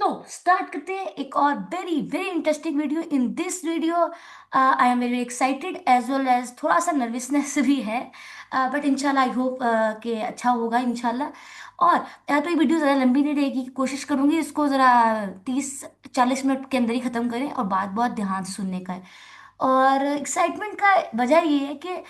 तो स्टार्ट करते हैं एक और very very interesting video. In this video I am very excited as well as थोड़ा सा नर्वसनेस भी है। बट इंशाल्लाह आई होप कि अच्छा होगा इंशाल्लाह। और तो ये वीडियो ज़रा लंबी नहीं रहेगी, कोशिश करूंगी इसको ज़रा 30-40 मिनट के अंदर ही ख़त्म करें, और बात बहुत ध्यान से सुनने का है। और एक्साइटमेंट का वजह ये है कि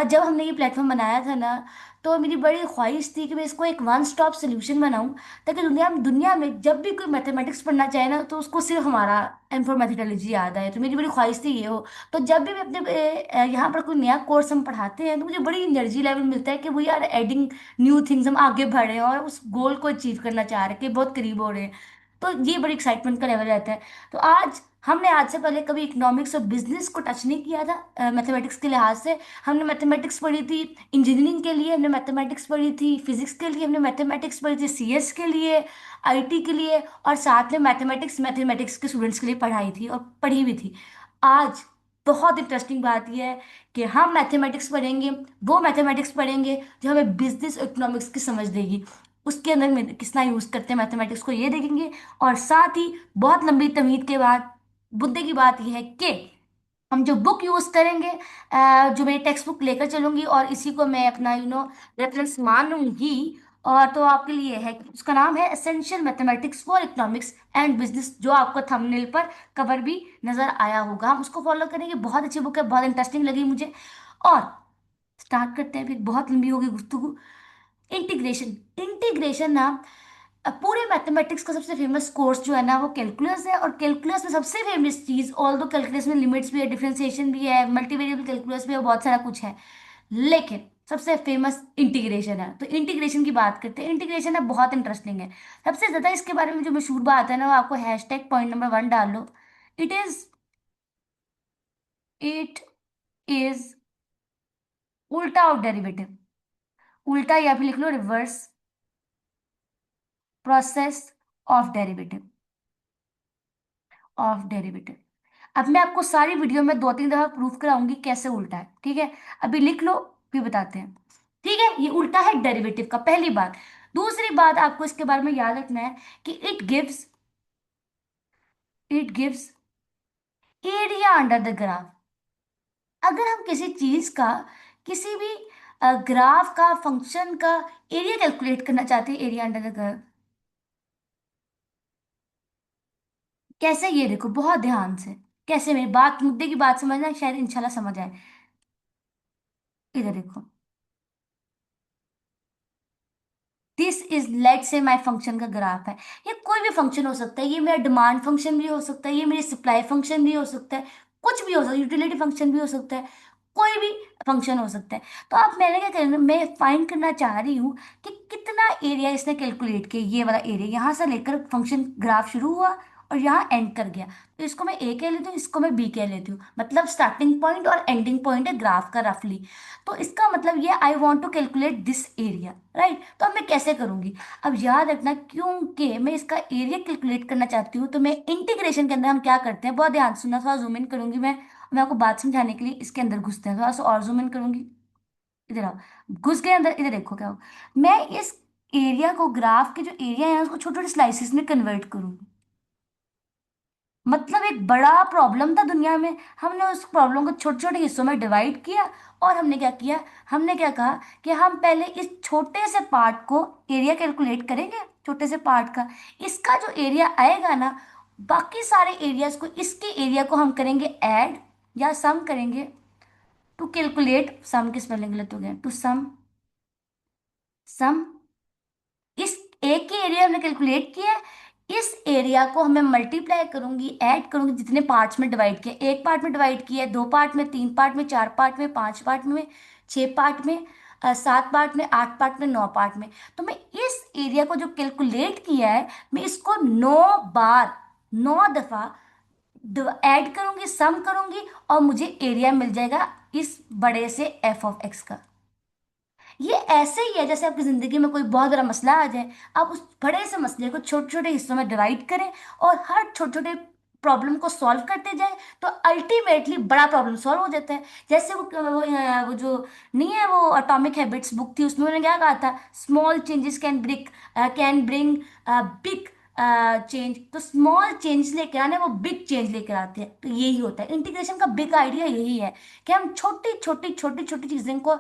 जब हमने ये प्लेटफॉर्म बनाया था ना, तो मेरी बड़ी ख्वाहिश थी कि मैं इसको एक वन स्टॉप सोल्यूशन बनाऊं, ताकि दुनिया में जब भी कोई मैथमेटिक्स पढ़ना चाहे ना, तो उसको सिर्फ हमारा एम मैथडोलॉजी याद आए। तो मेरी बड़ी ख्वाहिश थी ये हो। तो जब भी मैं अपने यहाँ पर कोई नया कोर्स हम पढ़ाते हैं, तो मुझे बड़ी एनर्जी लेवल मिलता है कि वो यार एडिंग न्यू थिंग्स, हम आगे बढ़ रहे हैं और उस गोल को अचीव करना चाह रहे हैं, कि बहुत करीब हो रहे हैं। तो ये बड़ी एक्साइटमेंट का लेवल रहता है। तो हमने आज से पहले कभी इकोनॉमिक्स और बिजनेस को टच नहीं किया था मैथमेटिक्स के लिहाज से। हमने मैथमेटिक्स पढ़ी थी इंजीनियरिंग के लिए, हमने मैथमेटिक्स पढ़ी थी फिजिक्स के लिए, हमने मैथमेटिक्स पढ़ी थी सीएस के लिए, आईटी के लिए, और साथ में मैथमेटिक्स के स्टूडेंट्स के लिए पढ़ाई थी और पढ़ी भी थी। आज बहुत इंटरेस्टिंग बात यह है कि हम मैथमेटिक्स पढ़ेंगे, वो मैथमेटिक्स पढ़ेंगे जो हमें बिजनेस और इकोनॉमिक्स की समझ देगी। उसके अंदर में कितना यूज करते हैं मैथमेटिक्स को, ये देखेंगे। और साथ ही बहुत लंबी तमीद के बाद मुद्दे की बात यह है कि हम जो बुक यूज करेंगे, जो मेरी टेक्स्ट बुक लेकर चलूंगी, और इसी को मैं अपना रेफरेंस मानूंगी। और तो आपके लिए है, उसका नाम है essential mathematics for economics and business, जो आपको थंबनेल पर कवर भी नजर आया होगा। हम उसको फॉलो करेंगे, बहुत अच्छी बुक है, बहुत इंटरेस्टिंग लगी मुझे। और स्टार्ट करते हैं, फिर बहुत लंबी होगी गुफ्तगू। इंटीग्रेशन इंटीग्रेशन ना, पूरे मैथमेटिक्स का सबसे फेमस कोर्स जो है ना, वो कैलकुलस है। और कैलकुलस में सबसे फेमस चीज, ऑल दो कैलकुलस में लिमिट्स भी है, डिफरेंशिएशन भी है, मल्टीवेरिएबल कैलकुलस भी है, बहुत सारा कुछ है, लेकिन सबसे फेमस इंटीग्रेशन है। तो इंटीग्रेशन की बात करते हैं। इंटीग्रेशन है बहुत इंटरेस्टिंग है। सबसे ज्यादा इसके बारे में जो मशहूर बात है ना, वो आपको हैशटैग पॉइंट नंबर 1 डाल लो। इट इज इट इज उल्टा ऑफ डेरिवेटिव। उल्टा, या फिर लिख लो reverse process of derivative. Of derivative. अब मैं आपको सारी वीडियो में 2-3 दफा प्रूफ कराऊंगी कैसे उल्टा है, ठीक है? अभी लिख लो, फिर बताते हैं। ठीक है, ये उल्टा है डेरिवेटिव का, पहली बात। दूसरी बात आपको इसके बारे में याद रखना है कि it gives area under the graph. अगर हम किसी चीज का, किसी भी ग्राफ का, फंक्शन का एरिया कैलकुलेट करना चाहते हैं, एरिया अंडर द ग्राफ, कैसे, ये देखो बहुत ध्यान से, कैसे, मेरी बात, मुद्दे की बात समझना, शायद इंशाल्लाह समझ आए। इधर देखो, दिस इज लेट से माई फंक्शन का ग्राफ है। ये कोई भी फंक्शन हो सकता है, ये मेरा डिमांड फंक्शन भी हो सकता है, ये मेरी सप्लाई फंक्शन भी हो सकता है, कुछ भी हो सकता है, यूटिलिटी फंक्शन भी हो सकता है, कोई भी फंक्शन हो सकता है। तो अब मैंने क्या करना, मैं फाइंड करना चाह रही हूँ कि कितना एरिया इसने कैलकुलेट किया। ये वाला एरिया यहाँ से लेकर फंक्शन ग्राफ शुरू हुआ और यहाँ एंड कर गया, तो इसको मैं ए कह लेती हूँ, इसको मैं बी कह लेती हूँ। मतलब स्टार्टिंग पॉइंट और एंडिंग पॉइंट है ग्राफ का रफली। तो इसका मतलब ये I want to calculate this area, right? तो अब मैं कैसे करूंगी? अब याद रखना, क्योंकि मैं इसका एरिया कैलकुलेट करना चाहती हूँ, तो मैं इंटीग्रेशन के अंदर हम क्या करते हैं, बहुत ध्यान से सुनना, थोड़ा जूम इन करूंगी मैं आपको बात समझाने के लिए। इसके अंदर घुसते हैं, थोड़ा सा और जूम इन करूंगी। इधर आओ, घुस गए अंदर। इधर देखो क्या हो, मैं इस एरिया को, ग्राफ के जो एरिया है उसको छोटे छोटे स्लाइसिस में कन्वर्ट करूंगी। मतलब एक बड़ा प्रॉब्लम था दुनिया में, हमने उस प्रॉब्लम को छोटे छोटे हिस्सों में डिवाइड किया। और हमने क्या किया, हमने क्या कहा कि हम पहले इस छोटे से पार्ट को एरिया कैलकुलेट करेंगे, छोटे से पार्ट का। इसका जो एरिया आएगा ना, बाकी सारे एरियाज को, इसके एरिया को हम करेंगे ऐड या सम करेंगे। टू कैलकुलेट सम की स्पेलिंग गलत हो गया, टू सम, सम। इस एक के एरिया हमने कैलकुलेट किया है, इस एरिया को हमें मल्टीप्लाई करूंगी, ऐड करूंगी, जितने पार्ट्स में डिवाइड किया, एक पार्ट में डिवाइड किया है, दो पार्ट में, तीन पार्ट में, चार पार्ट में, पांच पार्ट में, छह पार्ट में, सात पार्ट में, आठ पार्ट में, नौ पार्ट में। तो मैं इस एरिया को जो कैलकुलेट किया है, मैं इसको 9 बार, 9 दफा ऐड करूंगी, सम करूंगी, और मुझे एरिया मिल जाएगा इस बड़े से एफ ऑफ एक्स का। ये ऐसे ही है जैसे आपकी जिंदगी में कोई बहुत बड़ा मसला आ जाए, आप उस बड़े से मसले को छोटे छोटे हिस्सों में डिवाइड करें, और हर छोटे छोटे प्रॉब्लम को सॉल्व करते जाए, तो अल्टीमेटली बड़ा प्रॉब्लम सॉल्व हो जाता है। जैसे वो जो नहीं है, वो एटॉमिक हैबिट्स बुक थी, उसमें उन्होंने क्या कहा था, small changes can brick can bring big change, तो स्मॉल चेंज लेकर आने वो बिग चेंज लेकर आते हैं। तो यही होता है इंटीग्रेशन का बिग आइडिया, यही है कि हम छोटी छोटी छोटी छोटी चीज़ों को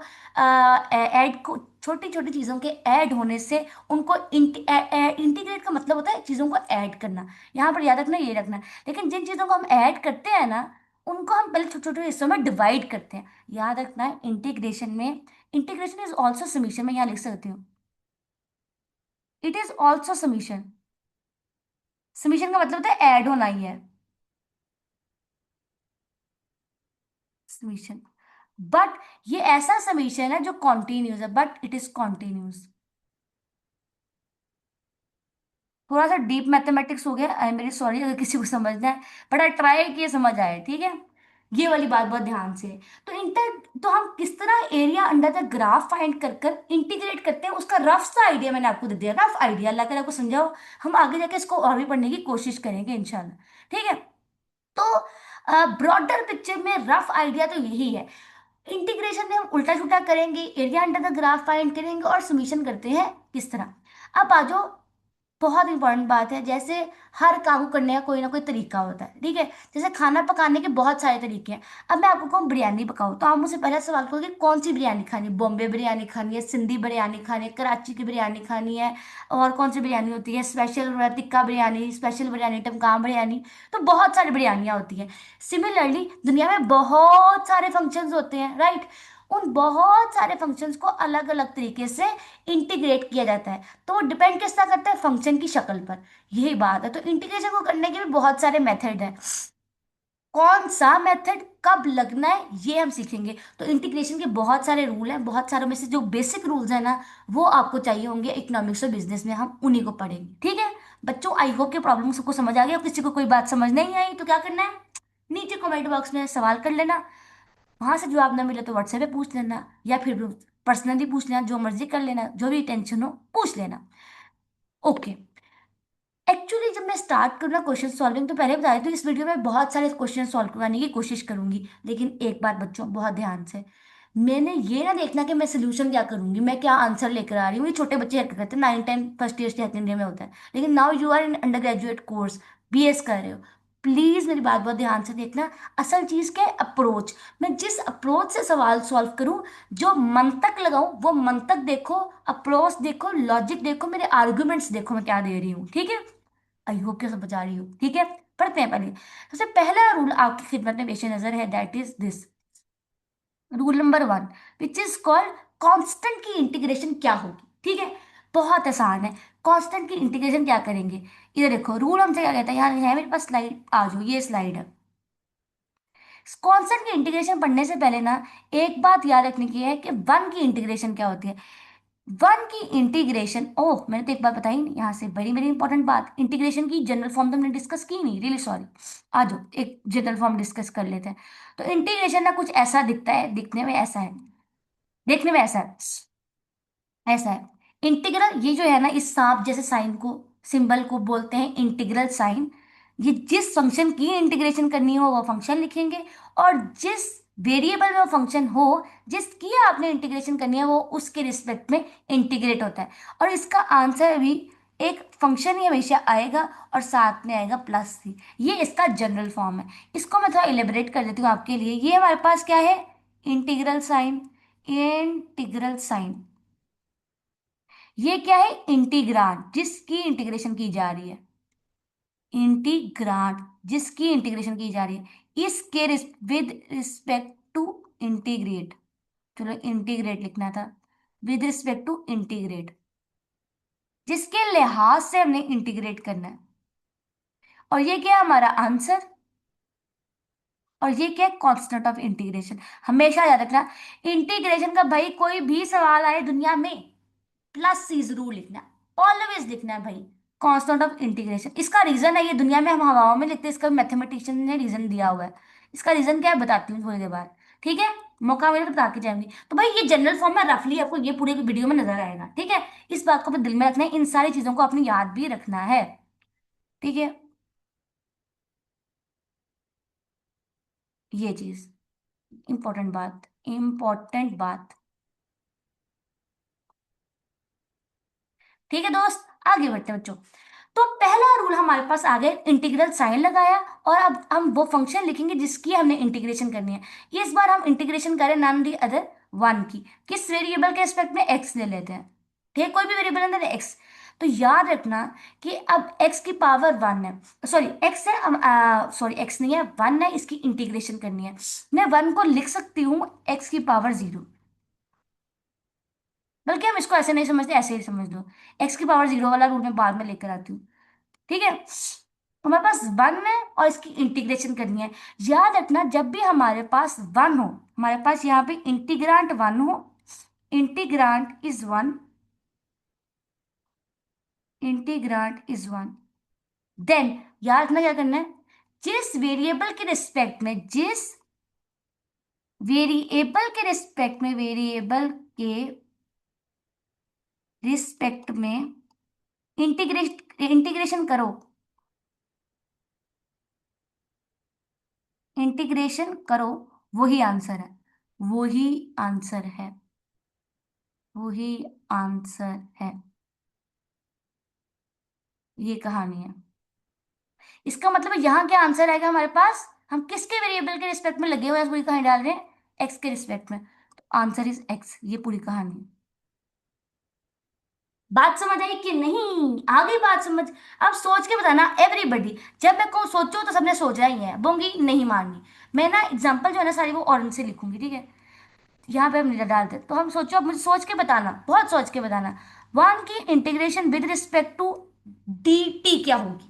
ऐड को छोटी छोटी चीज़ों के ऐड होने से उनको इंटीग्रेट का मतलब होता है चीज़ों को ऐड करना। यहाँ पर याद रखना, ये रखना। लेकिन जिन चीज़ों को हम ऐड करते हैं ना, उनको हम पहले छोटे छोटे हिस्सों में डिवाइड करते हैं। याद रखना है इंटीग्रेशन में, इंटीग्रेशन इज ऑल्सो समीशन, मैं यहाँ लिख सकती हूँ, it is also summation. Summation का मतलब होता है ऐड होना ही है, समीशन। बट ये ऐसा समीशन है जो कॉन्टिन्यूस है, बट इट इज कॉन्टिन्यूस। थोड़ा सा डीप मैथमेटिक्स हो गया, आई एम वेरी सॉरी अगर किसी को समझना है, बट आई ट्राई कि ये समझ आए, ठीक है। ये वाली बात बहुत ध्यान से। तो तो हम किस तरह area under the graph find कर कर इंटीग्रेट करते हैं, उसका रफ सा आइडिया मैंने आपको दे दिया, रफ आइडिया, अल्लाह करे आपको समझाओ। हम आगे जाके इसको और भी पढ़ने की कोशिश करेंगे इंशाल्लाह, ठीक है। तो ब्रॉडर पिक्चर में रफ आइडिया तो यही है। इंटीग्रेशन में हम उल्टा छुल्टा करेंगे, area under the graph find करेंगे, और समीशन करते हैं किस तरह। अब आ जाओ, बहुत इंपॉर्टेंट बात है, जैसे हर काम को करने का कोई ना कोई तरीका होता है, ठीक है। जैसे खाना पकाने के बहुत सारे तरीके हैं। अब मैं आपको कहूँ बिरयानी पकाओ, तो आप मुझसे पहला सवाल करोगे कौन सी बिरयानी खानी है, बॉम्बे बिरयानी खानी है, सिंधी बिरयानी खानी है, कराची की बिरयानी खानी है, और कौन सी बिरयानी होती है, स्पेशल टिक्का बिरयानी, स्पेशल बिरयानी, टमकाम बिरयानी। तो बहुत सारी बिरयानियाँ होती हैं। सिमिलरली दुनिया में बहुत सारे फंक्शंस होते हैं, राइट। उन बहुत सारे फंक्शंस को अलग अलग तरीके से इंटीग्रेट किया जाता है। तो वो डिपेंड किस तरह करता है, फंक्शन की शक्ल पर। यही बात है। तो इंटीग्रेशन को करने के भी बहुत सारे मेथड हैं। कौन सा मेथड कब लगना है ये हम सीखेंगे। तो इंटीग्रेशन के बहुत सारे रूल हैं, बहुत सारों में से जो बेसिक रूल्स हैं ना, वो आपको चाहिए होंगे इकोनॉमिक्स और बिजनेस में, हम उन्हीं को पढ़ेंगे, ठीक है। बच्चों, आई होप के प्रॉब्लम सबको समझ आ गया। और किसी को कोई बात समझ नहीं आई तो क्या करना है, नीचे कमेंट बॉक्स में सवाल कर लेना। वहां से जवाब ना मिले तो व्हाट्सएप पे पूछ लेना, या फिर पर्सनली पूछ लेना, जो मर्जी कर लेना, जो भी टेंशन हो पूछ लेना। ओके। एक्चुअली जब मैं स्टार्ट करूँ ना क्वेश्चन सॉल्विंग, तो पहले बता देती हूँ इस वीडियो में बहुत सारे क्वेश्चन सॉल्व करवाने की कोशिश करूंगी। लेकिन एक बात बच्चों, बहुत ध्यान से, मैंने ये ना देखना कि मैं सोल्यूशन क्या करूंगी, मैं क्या आंसर लेकर आ रही हूँ। ये छोटे बच्चे हरकत करते हैं, 9 10 फर्स्ट ईयर सेकंड ईयर में होता है। लेकिन now you are in undergraduate course, BS कर रहे हो, प्लीज मेरी बात बहुत ध्यान से देखना। असल चीज क्या है, अप्रोच। मैं जिस अप्रोच से सवाल सॉल्व करूं, जो मंतक लगाऊं, वो मंतक देखो, अप्रोच देखो, लॉजिक देखो, मेरे आर्गुमेंट्स देखो, मैं क्या दे रही हूँ, ठीक है। आई होप कि समझ आ रही हो, ठीक है। पढ़ते हैं पहले। सबसे पहला रूल आपकी खिदमत में पेश नजर है, that is this, rule number 1, which is called constant की इंटीग्रेशन क्या होगी, ठीक है। बहुत आसान है। कांस्टेंट की इंटीग्रेशन क्या करेंगे, इधर देखो रूल हमसे क्या कहता है, यहाँ है मेरे पास स्लाइड, आ जाओ, ये स्लाइड है। कांस्टेंट की इंटीग्रेशन पढ़ने से पहले ना, एक बात याद रखने की है कि वन की इंटीग्रेशन क्या होती है। वन की इंटीग्रेशन, ओह मैंने तो एक बात बताई नहीं यहाँ से, बड़ी बड़ी इंपॉर्टेंट बात, इंटीग्रेशन की जनरल फॉर्म तो हमने डिस्कस की नहीं, रियली सॉरी। आ जाओ एक जनरल फॉर्म डिस्कस कर लेते हैं। तो इंटीग्रेशन ना कुछ ऐसा दिखता है, दिखने में ऐसा है, देखने में ऐसा है, ऐसा है। इंटीग्रल ये जो है ना, इस सांप जैसे साइन को, सिंबल को बोलते हैं इंटीग्रल साइन। ये जिस फंक्शन की इंटीग्रेशन करनी हो वो फंक्शन लिखेंगे, और जिस वेरिएबल में वो फंक्शन हो जिसकी आपने इंटीग्रेशन करनी है, वो उसके रिस्पेक्ट में इंटीग्रेट होता है। और इसका आंसर भी एक फंक्शन ही हमेशा आएगा, और साथ में आएगा प्लस सी। ये इसका जनरल फॉर्म है। इसको मैं थोड़ा इलेबरेट कर देती हूँ आपके लिए। ये हमारे पास क्या है, इंटीग्रल साइन, इंटीग्रल साइन। ये क्या है, इंटीग्रांड, जिसकी इंटीग्रेशन की जा रही है, इंटीग्रांड जिसकी इंटीग्रेशन की जा रही है, इसके विद रिस्पेक्ट टू इंटीग्रेट, चलो इंटीग्रेट लिखना था, विद रिस्पेक्ट टू इंटीग्रेट, जिसके लिहाज से हमने इंटीग्रेट करना है। और ये क्या है, हमारा आंसर। और ये क्या है, कांस्टेंट ऑफ इंटीग्रेशन। हमेशा याद रखना, इंटीग्रेशन का भाई कोई भी सवाल आए दुनिया में, प्लस सी जरूर लिखना, ऑलवेज लिखना है भाई, कांस्टेंट ऑफ इंटीग्रेशन। इसका रीजन है, ये दुनिया में हम हवाओं में लिखते हैं, इसका मैथमेटिशियन ने रीजन दिया हुआ है। इसका रीजन क्या है बताती हूँ थोड़ी देर बाद, ठीक है। मौका मिले तो बता के जाएंगे। तो भाई ये जनरल फॉर्म में रफली आपको ये पूरे वीडियो में नजर आएगा, ठीक है। इस बात को अपने दिल में रखना है, इन सारी चीजों को अपनी याद भी रखना है, ठीक है। ये चीज इंपॉर्टेंट बात, इंपॉर्टेंट बात, ठीक है दोस्त। आगे बढ़ते हैं बच्चों। तो पहला रूल हमारे पास आ गया, इंटीग्रल साइन लगाया, और अब हम वो फंक्शन लिखेंगे जिसकी हमने इंटीग्रेशन करनी है। ये इस बार हम इंटीग्रेशन करें नॉन दी अदर वन की, किस वेरिएबल के रिस्पेक्ट में, एक्स ले लेते हैं। ठीक है, कोई भी वेरिएबल अंदर एक्स। तो याद रखना कि अब एक्स की पावर वन है, सॉरी एक्स है, सॉरी एक्स नहीं है, वन है, इसकी इंटीग्रेशन करनी है। मैं वन को लिख सकती हूँ एक्स की पावर जीरो, बल्कि हम इसको ऐसे नहीं समझते, ऐसे ही समझ लो। एक्स की पावर जीरो वाला रूल मैं बाद में लेकर आती हूँ। ठीक है, तो हमारे पास वन है और इसकी इंटीग्रेशन करनी है। याद रखना जब भी हमारे पास वन हो, हमारे पास यहाँ पे इंटीग्रांट वन हो, integrand is one, integrand is one, then याद रखना क्या करना है, जिस वेरिएबल के रिस्पेक्ट में, जिस वेरिएबल के रिस्पेक्ट में, वेरिएबल के रिस्पेक्ट में इंटीग्रेशन करो, इंटीग्रेशन करो, वही आंसर है, वही आंसर है, वही आंसर है। ये कहानी है। इसका मतलब यहाँ क्या आंसर आएगा हमारे पास, हम किसके वेरिएबल के रिस्पेक्ट में लगे हुए हैं, पूरी कहानी डाल रहे हैं एक्स के रिस्पेक्ट में, तो आंसर इज एक्स। ये पूरी कहानी है। बात समझ आई कि नहीं, आ गई बात समझ। अब सोच के बताना एवरीबडी, जब मैं कहूँ सोचो तो सबने सोचा ही है, बोंगी नहीं मारनी। मैं ना एग्जाम्पल जो है ना सारी वो ऑरेंज से लिखूंगी, ठीक है। यहाँ पे हम नीला डालते हैं। तो हम सोचो, अब मुझे सोच के बताना, बहुत सोच के बताना, वन की integration with respect to D T क्या होगी,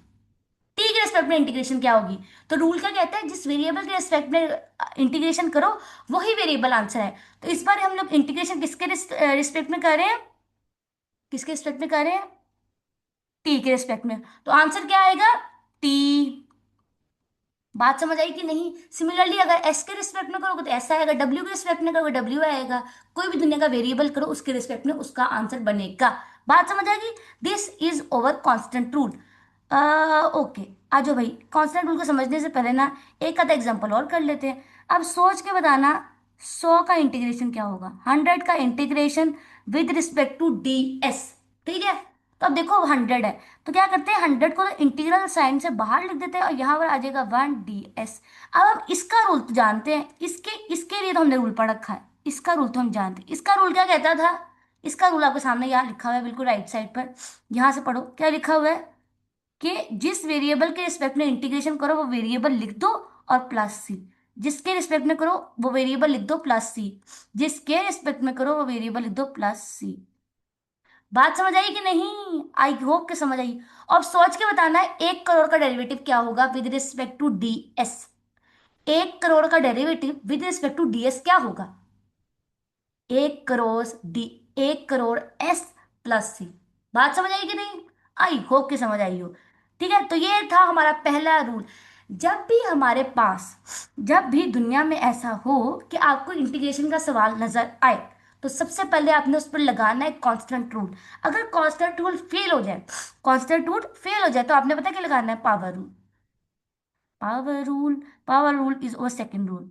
टी के रिस्पेक्ट में इंटीग्रेशन क्या होगी। तो रूल क्या कहता है, जिस वेरिएबल के रिस्पेक्ट में इंटीग्रेशन करो वही वेरिएबल आंसर है। तो इस बार हम लोग इंटीग्रेशन किसके रिस्पेक्ट में कर रहे हैं, किसके रिस्पेक्ट में कर रहे हैं, टी के रिस्पेक्ट में, तो आंसर क्या आएगा, टी। बात समझ आई कि नहीं। सिमिलरली अगर एस के रिस्पेक्ट में करोगे तो एस आएगा, डब्ल्यू के रिस्पेक्ट में करोगे डब्ल्यू आएगा। कोई भी दुनिया का वेरिएबल करो उसके रिस्पेक्ट में उसका आंसर बनेगा। बात समझ आएगी। This is over constant rule. Okay, आ जाओ भाई, कांस्टेंट रूल को समझने से पहले ना एक आधा एग्जांपल और कर लेते हैं। अब सोच के बताना, 100 का इंटीग्रेशन क्या होगा, 100 का integration with respect to D s. ठीक है, तो अब देखो 100 है, तो क्या करते हैं, 100 को तो इंटीग्रल साइन से बाहर लिख देते हैं और यहाँ पर आ जाएगा 1 ds। अब हम इसका रूल तो जानते हैं, इसके इसके लिए तो हमने रूल पढ़ रखा है, इसका रूल तो हम जानते हैं। इसका रूल क्या कहता था, इसका रूल आपके सामने यहाँ लिखा हुआ है बिल्कुल राइट साइड पर, यहाँ से पढ़ो क्या लिखा हुआ है, कि जिस वेरिएबल के रिस्पेक्ट में इंटीग्रेशन करो वो वेरिएबल लिख दो और प्लस सी, जिसके रिस्पेक्ट में करो वो वेरिएबल लिख दो प्लस सी, जिसके रिस्पेक्ट में करो वो वेरिएबल लिख दो प्लस सी। बात समझ आई कि नहीं, आई होप कि समझ आई। अब सोच के बताना है 1 करोड़ का डेरिवेटिव क्या होगा with respect to D S, 1 crore का derivative with respect to D S क्या होगा, 1 crore D, 1 crore S plus C. बात समझ आई कि नहीं, आई होप कि समझ आई हो। ठीक है, तो ये था हमारा पहला रूल। जब भी हमारे पास, जब भी दुनिया में ऐसा हो कि आपको इंटीग्रेशन का सवाल नजर आए, तो सबसे पहले आपने उस पर लगाना है कांस्टेंट रूल। अगर कांस्टेंट रूल फेल हो जाए, कांस्टेंट रूल फेल हो जाए तो आपने पता क्या लगाना है, power rule. Power rule, power rule is over second rule,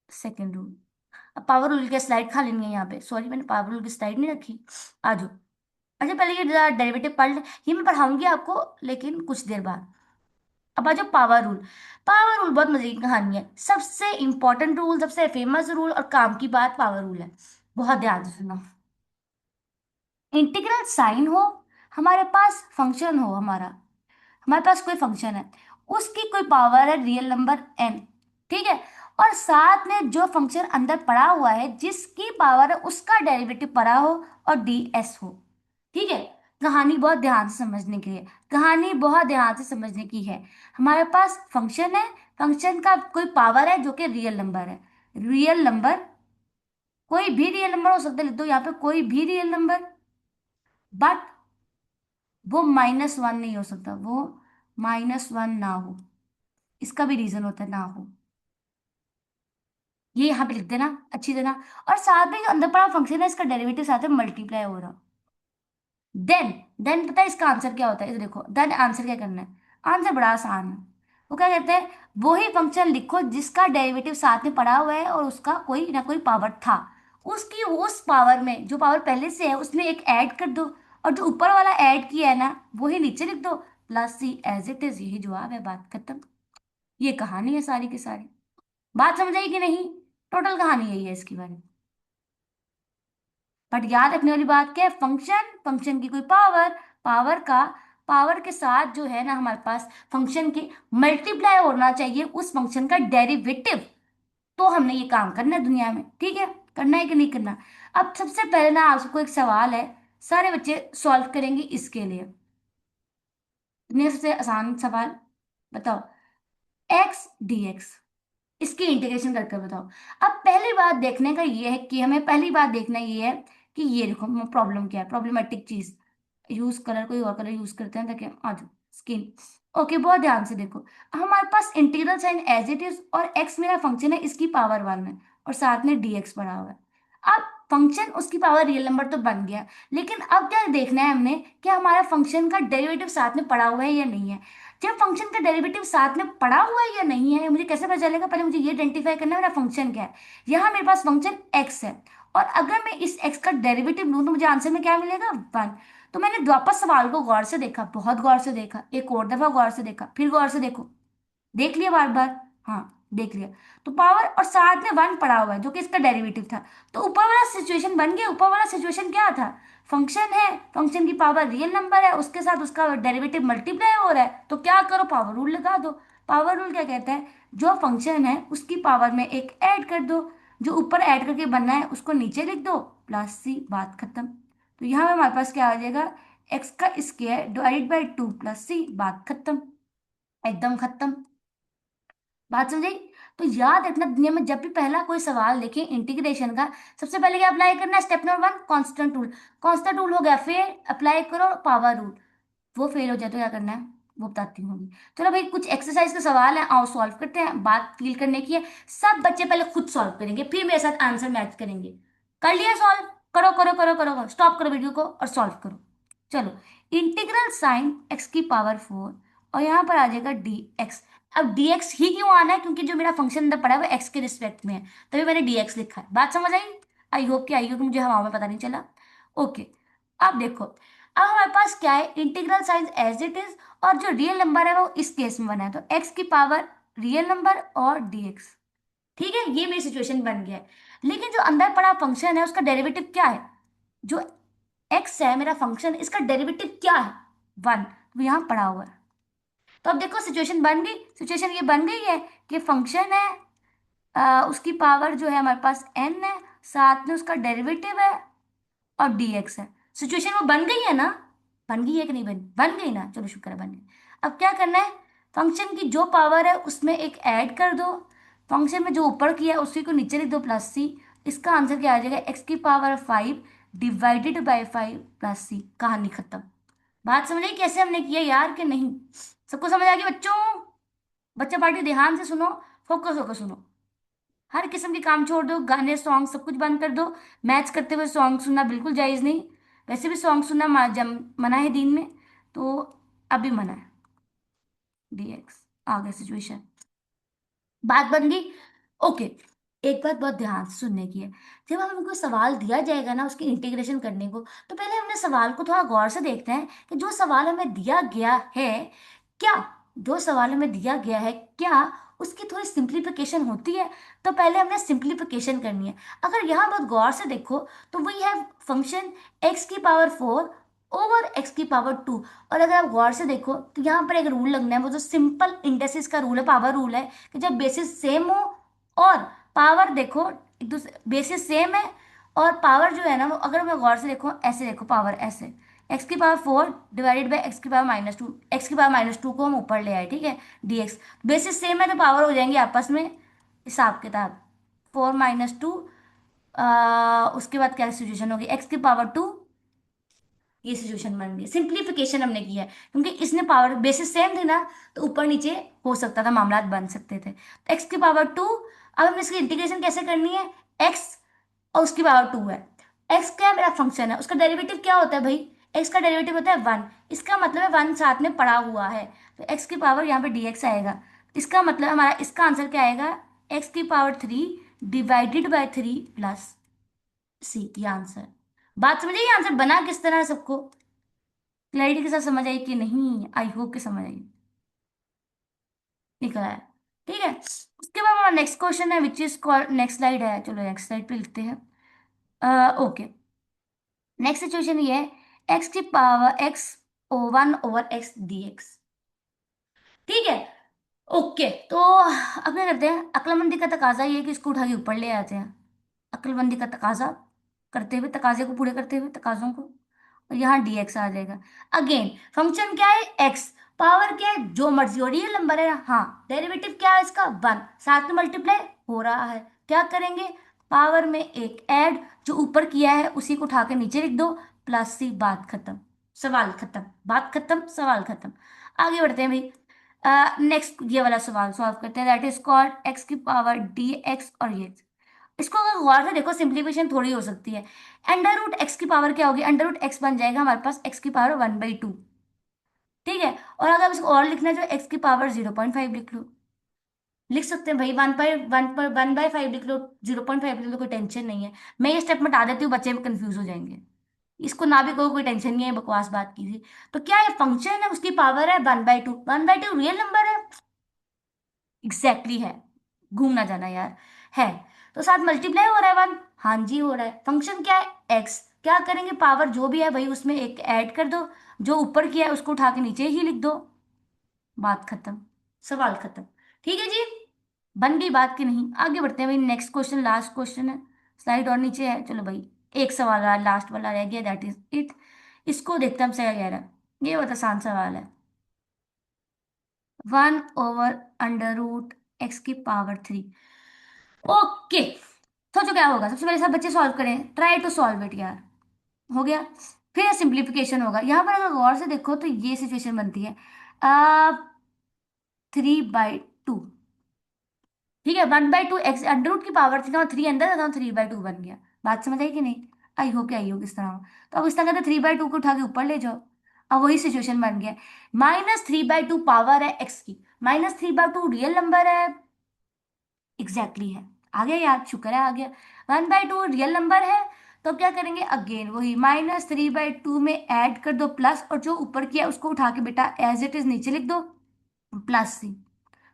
second rule. अब पावर रूल की स्लाइड खा लेनी है यहाँ पे, सॉरी मैंने पावर रूल की स्लाइड नहीं रखी। आ जाओ। अच्छा पहले ये डेरिवेटिव पढ़ ले, ये मैं पढ़ाऊंगी आपको लेकिन कुछ देर बाद। अब आ जाओ पावर रूल। पावर रूल बहुत मजे की कहानी है, सबसे इंपॉर्टेंट रूल, सबसे फेमस रूल और काम की बात पावर रूल है। बहुत ध्यान से सुनो। इंटीग्रल साइन हो, हमारे पास फंक्शन हो, हमारे पास कोई फंक्शन है, उसकी कोई पावर है रियल नंबर n। ठीक है, और साथ में जो फंक्शन अंदर पड़ा हुआ है जिसकी पावर है उसका डेरिवेटिव पड़ा हो और ds हो। ठीक है, कहानी बहुत ध्यान से समझने की है, कहानी बहुत ध्यान से समझने की है। हमारे पास फंक्शन है, फंक्शन का कोई पावर है जो कि रियल नंबर है, रियल नंबर, कोई भी रियल नंबर हो सकता है, लिख दो यहाँ पे कोई भी रियल नंबर, बट वो -1 नहीं हो सकता, वो -1 ना हो, इसका भी रीजन होता है ना हो। ये यहाँ पे लिख देना अच्छी तरह। और साथ में जो अंदर पड़ा फंक्शन है इसका डेरिवेटिव साथ में मल्टीप्लाई हो रहा। देन, देन पता है इसका आंसर क्या होता है, इसे देखो देन आंसर क्या करना है, आंसर बड़ा आसान है। वो क्या कहते हैं, वही फंक्शन लिखो जिसका डेरिवेटिव साथ में पड़ा हुआ है और उसका कोई ना कोई पावर था, उसकी उस पावर में जो पावर पहले से है उसमें एक ऐड कर दो, और जो ऊपर वाला ऐड किया है ना वो ही नीचे लिख दो, plus C as it is, यही जवाब है, बात खत्म। ये कहानी है सारी की सारी। बात समझ आई कि नहीं? टोटल कहानी यही है इसके बारे में। बट याद रखने वाली बात क्या है, फंक्शन, फंक्शन की कोई पावर, पावर का, पावर के साथ जो है ना हमारे पास फंक्शन के मल्टीप्लाई होना चाहिए उस फंक्शन का डेरिवेटिव। तो हमने ये काम करना है दुनिया में, ठीक है? करना है कि नहीं करना? अब सबसे पहले ना आपको एक सवाल है, सारे बच्चे सॉल्व करेंगे इसके लिए। दुनिया का सबसे आसान सवाल, बताओ, एक्स डी एक्स, इसकी इंटीग्रेशन करके बताओ। अब पहली बात देखने का ये है कि हमें पहली बात देखना ये है कि ये देखो प्रॉब्लम क्या है, प्रॉब्लमेटिक चीज। यूज कलर, कोई और कलर यूज करते हैं ताकि आ जाओ, स्किन। ओके, बहुत ध्यान से देखो, हमारे पास integral sign as it is, और एक्स मेरा फंक्शन है, इसकी पावर 1 है, और साथ में डीएक्स पड़ा हुआ है। अब फंक्शन उसकी पावर रियल नंबर तो बन गया, लेकिन अब क्या देखना है हमने कि हमारा फंक्शन का डेरिवेटिव साथ में पड़ा हुआ है या नहीं है। जब फंक्शन का डेरिवेटिव साथ में पड़ा हुआ है या नहीं है, मुझे कैसे पता चलेगा? पहले मुझे ये आइडेंटिफाई करना है मेरा फंक्शन क्या है। यहाँ मेरे पास फंक्शन एक्स है, और अगर मैं इस एक्स का डेरिवेटिव लूँ तो मुझे आंसर में क्या मिलेगा? 1। तो मैंने वापस सवाल को गौर से देखा, बहुत गौर से देखा, एक और दफा गौर से देखा, फिर गौर से देखो, देख लिया बार बार? हाँ, देख लिया। तो पावर और साथ में 1 पड़ा हुआ है जो कि इसका डेरिवेटिव था। तो ऊपर वाला सिचुएशन बन गया। ऊपर वाला सिचुएशन क्या था? फंक्शन है, फंक्शन की पावर रियल नंबर है, उसके साथ उसका डेरिवेटिव मल्टीप्लाई हो रहा है, तो क्या करो? पावर रूल लगा दो। पावर रूल क्या कहता है? जो फंक्शन है उसकी पावर में एक ऐड कर दो, जो ऊपर ऐड करके बनना है उसको नीचे लिख दो, प्लस सी, बात खत्म। तो यहाँ हमारे पास क्या आ जाएगा? एक्स का square divided by 2 plus C, बात खत्म, एकदम खत्म। बात समझ आई? तो याद रखना, दुनिया में जब भी पहला कोई सवाल देखें इंटीग्रेशन का, सबसे पहले क्या अप्लाई करना है? Step number 1, constant rule. Constant rule हो गया, फिर अप्लाई करो पावर रूल। वो फेल हो जाए तो क्या करना है वो बताती हूँ अभी। चलो भाई, कुछ एक्सरसाइज के सवाल हैं, आओ सॉल्व करते हैं। बात फील करने की है, सब बच्चे पहले खुद सॉल्व करेंगे, फिर मेरे साथ आंसर मैच करेंगे। कर लिया सॉल्व? करो करो करो करो, स्टॉप करो वीडियो को और सॉल्व करो। चलो, इंटीग्रल साइन एक्स की पावर 4, और यहाँ पर आ जाएगा डी एक्स। अब डी एक्स ही क्यों आना है? क्योंकि जो मेरा फंक्शन अंदर पड़ा है वो एक्स के रिस्पेक्ट में है, तभी मैंने डी एक्स लिखा है। बात समझ आई? आई होप कि मुझे हवा में पता नहीं चला। ओके, अब देखो, अब हमारे पास क्या है? Integral sign as it is, और जो रियल नंबर है वो इस केस में बना है, तो एक्स की पावर रियल नंबर और डीएक्स। ठीक है, ये मेरी सिचुएशन बन गया है। लेकिन जो अंदर पड़ा फंक्शन है उसका डेरिवेटिव क्या है? जो एक्स है मेरा फंक्शन, इसका डेरिवेटिव क्या है? 1। तो यहाँ पड़ा हुआ है। तो अब देखो सिचुएशन बन गई, सिचुएशन ये बन गई है कि फंक्शन है, उसकी पावर जो है हमारे पास n है, साथ में उसका डेरिवेटिव है और dx है। सिचुएशन वो बन गई है ना? बन गई है कि नहीं? बन गई ना? चलो शुक्र है बन गई। अब क्या करना है? फंक्शन की जो पावर है उसमें एक ऐड कर दो, फंक्शन में जो ऊपर किया है उसी को नीचे लिख दो, प्लस सी। इसका आंसर क्या आ जाएगा? एक्स की पावर 5 डिवाइडेड बाई 5 प्लस सी, कहानी खत्म। बात समझ आई कैसे हमने किया यार कि नहीं? सबको समझ आ गई बच्चों? बच्चा पार्टी ध्यान से सुनो, फोकस होकर सुनो। हर किस्म के काम छोड़ दो, गाने सॉन्ग सब कुछ बंद कर दो। मैच करते हुए सॉन्ग सुनना बिल्कुल जायज़ नहीं। वैसे भी सॉन्ग सुनना मना है दीन में, तो अभी मना है। डीएक्स आ गया सिचुएशन, बात बन गई। ओके, एक बात बहुत ध्यान से सुनने की है। जब हमें कोई सवाल दिया जाएगा ना उसकी इंटीग्रेशन करने को, तो पहले हमने सवाल को थोड़ा गौर से देखते हैं कि जो सवाल हमें दिया गया है, क्या, जो सवाल हमें दिया गया है क्या उसकी थोड़ी सिंप्लीफिकेशन होती है? तो पहले हमने सिंप्लीफिकेशन करनी है। अगर यहाँ बहुत गौर से देखो तो वी हैव फंक्शन एक्स की पावर 4 ओवर एक्स की पावर 2। और अगर आप गौर से देखो तो यहाँ पर एक रूल लगना है, वो जो सिंपल इंडेक्सेस का रूल है, पावर रूल है, कि जब बेसिस सेम हो और पावर देखो एक दूसरे, बेसिस सेम है और पावर जो है ना वो, अगर मैं गौर से देखो, ऐसे देखो पावर ऐसे, एक्स की पावर 4 डिवाइडेड बाई एक्स की पावर -2, एक्स की पावर -2 को हम ऊपर ले आए, ठीक है, डीएक्स। बेसिस सेम है तो पावर हो जाएंगे आपस में हिसाब किताब, 4 - 2, उसके बाद क्या सिचुएशन होगी? एक्स की पावर 2, ये सिचुएशन बन गई। सिंप्लीफिकेशन हमने किया है क्योंकि इसने पावर बेसिस सेम थी ना, तो ऊपर नीचे हो सकता था, मामला बन सकते थे। तो एक्स की पावर 2, अब हमें इसकी इंटीग्रेशन कैसे करनी है? एक्स और उसकी पावर 2 है। एक्स क्या मेरा फंक्शन है, उसका डेरिवेटिव क्या होता है भाई? एक्स का डेरिवेटिव होता है 1, इसका मतलब है 1 साथ में पड़ा हुआ है, तो एक्स की पावर यहाँ पे dx आएगा। इसका मतलब हमारा इसका आंसर क्या आएगा? एक्स की पावर 3 डिवाइडेड बाय 3 प्लस सी, ये आंसर। बात समझिए, ये आंसर बना किस तरह है सबको? क्लैरिटी के साथ समझ आई कि नहीं? आई होप कि समझ आई। निकला है। ठीक है, उसके बाद हमारा नेक्स्ट क्वेश्चन है which is called, next slide है, चलो नेक्स्ट स्लाइड पे लिखते हैं। ओके, नेक्स्ट सिचुएशन ये है, एक्स की पावर एक्स ओ 1/x dx। ठीक है। ओके, तो अब क्या करते हैं, अक्लमंदी का तकाजा ये है कि इसको उठा के ऊपर ले आते हैं। अक्लमंदी का तकाजा करते हुए, तकाजे को पूरे करते हुए, तकाजों को, और यहाँ dx आ जाएगा। अगेन फंक्शन क्या है, x, पावर क्या है, जो मर्जी हो, रियल नंबर है, हाँ, डेरिवेटिव क्या है इसका, 1, साथ में मल्टीप्लाई हो रहा है। क्या करेंगे, पावर में एक ऐड, जो ऊपर किया है उसी को उठा के नीचे लिख दो, प्लस सी, बात खत्म, सवाल खत्म, बात खत्म, सवाल खत्म। आगे बढ़ते हैं भाई। नेक्स्ट ये वाला सवाल सॉल्व करते हैं, दैट इज कॉल्ड एक्स की पावर डी एक्स, और ये इसको अगर गौर से देखो सिंप्लीफिकेशन थोड़ी हो सकती है। अंडर रूट एक्स की पावर क्या होगी, अंडर रूट एक्स बन जाएगा हमारे पास एक्स की पावर 1/2। ठीक है, और अगर इसको और लिखना है तो एक्स की पावर 0.5 लिख लो। लिख सकते हैं भाई, 1/5 लिख लो, 0.5 लिख लो, कोई टेंशन नहीं है। मैं ये स्टेप मिटा देती हूँ, बच्चे भी कंफ्यूज हो जाएंगे। इसको ना भी कहो, कोई टेंशन नहीं है, बकवास बात की थी। तो क्या है, फंक्शन है, उसकी पावर है 1/2, 1/2 रियल नंबर है। एग्जैक्टली है, घूम ना जाना यार, है। तो साथ मल्टीप्लाई हो रहा है 1, हाँ जी हो रहा है। फंक्शन क्या है, एक्स, क्या करेंगे, पावर जो भी है भाई उसमें एक ऐड कर दो, जो ऊपर किया है उसको उठा के नीचे ही लिख दो, बात खत्म, सवाल खत्म। ठीक है जी, बन गई बात की नहीं? आगे बढ़ते हैं भाई, नेक्स्ट क्वेश्चन, लास्ट क्वेश्चन है, स्लाइड और नीचे है, चलो भाई। एक सवाल रहा, लास्ट वाला रह गया, दैट इज इट। इसको देखते हैं हम, सही कह रहा है, ये बहुत आसान सवाल है। 1/√x3। ओके, सोचो क्या होगा, सबसे पहले सब बच्चे सॉल्व करें, ट्राई टू सॉल्व इट यार। हो गया, फिर सिंप्लीफिकेशन होगा। यहाँ पर अगर गौर से देखो तो ये सिचुएशन बनती है, 3/2। ठीक है, 1/2 एक्स, अंडर रूट की पावर थी ना, 3 अंदर था, 3/2 बन गया। बात समझ आई कि नहीं? आई हो क्या, आई हो किस तरह हो। तो अब इस तरह कहते 3/2 को उठा के ऊपर ले जाओ। अब वही सिचुएशन बन गया, -3/2 पावर है एक्स की, -3/2 रियल नंबर है। एग्जैक्टली है, आ गया याद, शुक्र है आ गया। 1/2 रियल नंबर है, तो क्या करेंगे, अगेन वही -3/2 में ऐड कर दो प्लस, और जो ऊपर किया उसको उठा के बेटा एज इट इज नीचे लिख दो, प्लस सी,